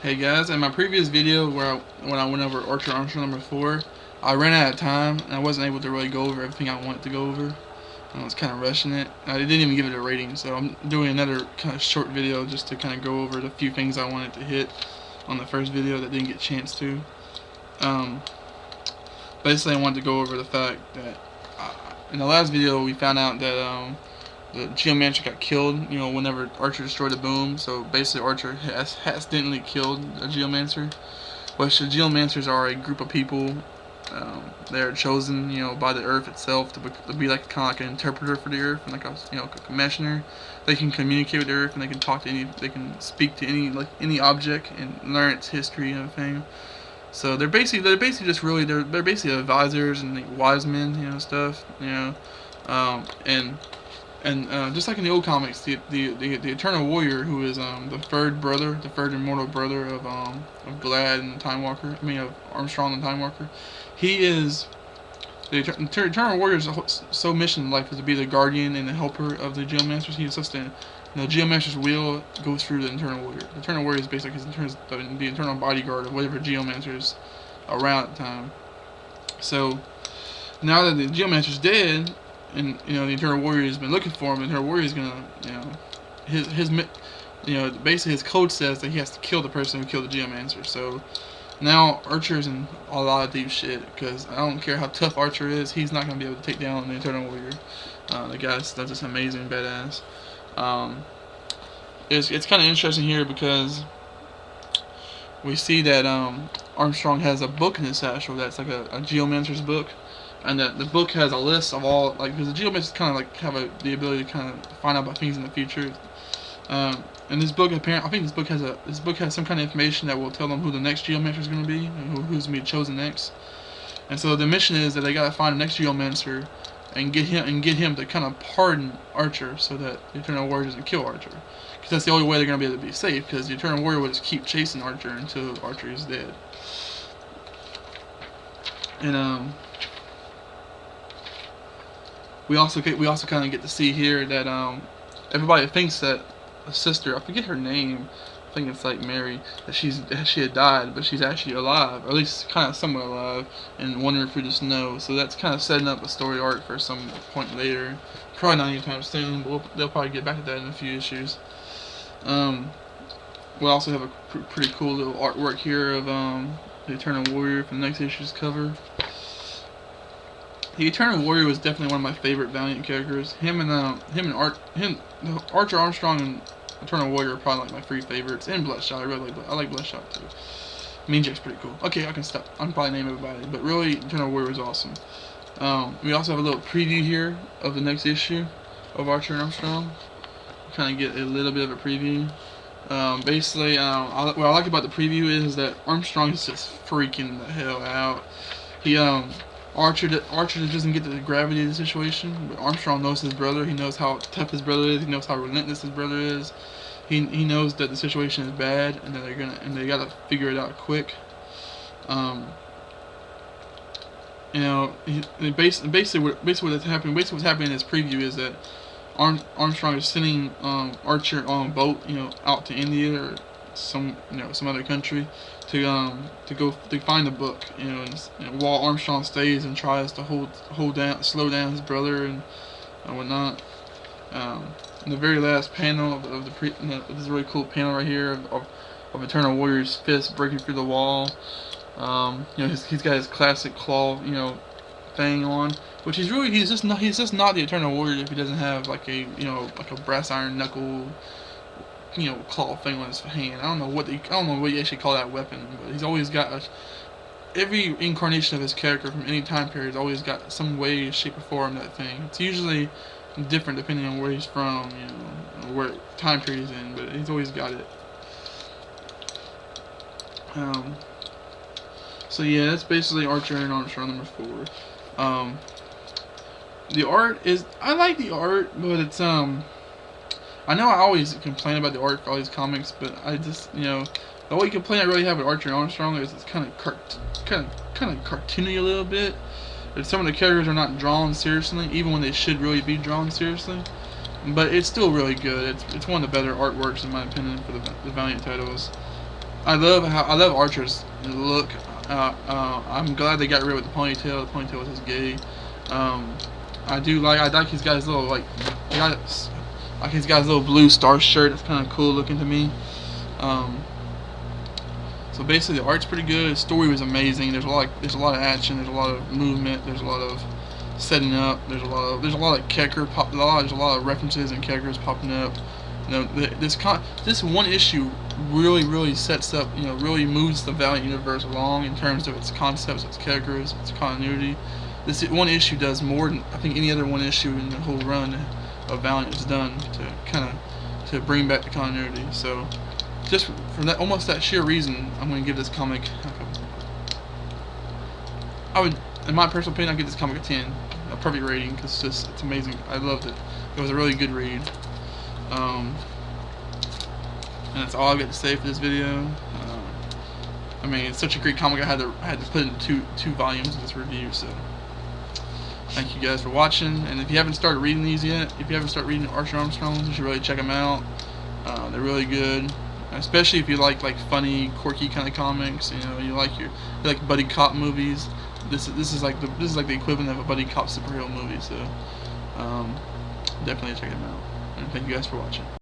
Hey guys, in my previous video when I went over Archer Armstrong number 4, I ran out of time and I wasn't able to really go over everything I wanted to go over. I was kind of rushing it. I didn't even give it a rating, so I'm doing another kind of short video just to kind of go over the few things I wanted to hit on the first video that didn't get a chance to. Basically, I wanted to go over the fact that in the last video we found out that the Geomancer got killed, whenever Archer destroyed the boom. So basically Archer has accidentally killed a Geomancer. Which the Geomancers are a group of people. They're chosen, by the Earth itself to be like kind of like an interpreter for the Earth and like a commissioner. They can communicate with the Earth and they can talk to they can speak to any object and learn its history and everything. So they're basically just really they're basically advisors and like wise men, stuff, and just like in the old comics, the Eternal Warrior, who is the third immortal brother of Glad and the Time Walker, of Armstrong and Time Walker, he is the Eternal Warrior's sole mission in life is to be the guardian and the helper of the Geomancers. He is such the Geomancer's wheel goes through the Eternal Warrior. The Eternal Warrior is basically the eternal bodyguard of whatever Geomancer's around at the time. So now that the Geomancer's dead, and the Eternal Warrior has been looking for him, the Eternal Warrior is gonna, basically his code says that he has to kill the person who killed the Geomancer. So now Archer's in a lot of deep shit, because I don't care how tough Archer is, he's not gonna be able to take down the Eternal Warrior. The guy's just amazing, badass. It's kind of interesting here because we see that Armstrong has a book in his satchel that's like a Geomancer's book. And the book has a list of all, because the Geomancers kind of have the ability to kind of find out about things in the future. And this book, I think this book has some kind of information that will tell them who the next Geomancer is going to be, and who's going to be chosen next. And so the mission is that they got to find the next Geomancer and get him to kind of pardon Archer, so that the Eternal Warrior doesn't kill Archer. Because that's the only way they're going to be able to be safe. Because the Eternal Warrior will just keep chasing Archer until Archer is dead. And we also kind of get to see here that everybody thinks that a sister, I forget her name, I think it's like Mary, that she had died, but she's actually alive, or at least kind of somewhat alive, and wandering through the snow. So that's kind of setting up a story arc for some point later. Probably not anytime soon, but they'll probably get back to that in a few issues. We'll also have a pretty cool little artwork here of the Eternal Warrior for the next issue's cover. The Eternal Warrior was definitely one of my favorite Valiant characters. Archer Armstrong and Eternal Warrior are probably like my three favorites. And Bloodshot, I like Bloodshot too. Mean Jack's pretty cool. Okay, I can stop. I'm probably naming everybody, but really, Eternal Warrior is awesome. We also have a little preview here of the next issue of Archer and Armstrong. Kind of get a little bit of a preview. Basically, what I like about the preview is that Armstrong is just freaking the hell out. Archer doesn't get the gravity of the situation, but Armstrong knows his brother. He knows how tough his brother is. He knows how relentless his brother is. He knows that the situation is bad, and that they gotta figure it out quick. Basically what's happening in this preview is that Armstrong is sending Archer on a boat, out to India or some other country to find the book, and while Armstrong stays and tries to slow down his brother and whatnot. In the very last panel of this really cool panel right here of Eternal Warrior's fist breaking through the wall. He's got his classic claw, thing on, which he's just not the Eternal Warrior if he doesn't have like a brass iron knuckle, claw thing on his hand. I don't know what you actually call that weapon, but he's always got every incarnation of his character from any time period has always got some way, shape, or form that thing. It's usually different depending on where he's from, where time period he's in, but he's always got it. So yeah, that's basically Archer and Armstrong number 4. The art is, I like the art, but it's I know I always complain about the art for all these comics, but I just, the only complaint I really have with Archer and Armstrong is it's kind of cartoony a little bit. And some of the characters are not drawn seriously, even when they should really be drawn seriously. But it's still really good. It's one of the better artworks in my opinion for the Valiant titles. I love Archer's look. I'm glad they got rid of the ponytail. The ponytail was his gay. I like he's got his little he's got his little blue star shirt. It's kind of cool looking to me. So basically, the art's pretty good. The story was amazing. There's a lot of action. There's a lot of movement. There's a lot of setting up. There's a lot of Kecker there's a lot of references and Keckers popping up. This one issue really sets up, really moves the Valiant universe along in terms of its concepts, its Keckers, its continuity. This one issue does more than I think any other one issue in the whole run of Valiant has done to bring back the continuity. So just for that, almost that sheer reason, I'm going to give this comic. I would, in my personal opinion, I'd give this comic a 10, a perfect rating, because it's amazing. I loved it. It was a really good read. And that's all I've got to say for this video. I mean, it's such a great comic. I had to put it in two volumes of this review. So thank you guys for watching. And if you haven't started reading these yet, if you haven't started reading Archer Armstrongs, you should really check them out. They're really good, especially if you like funny, quirky kind of comics. You like buddy cop movies. This is like the equivalent of a buddy cop superhero movie. So definitely check them out. And thank you guys for watching.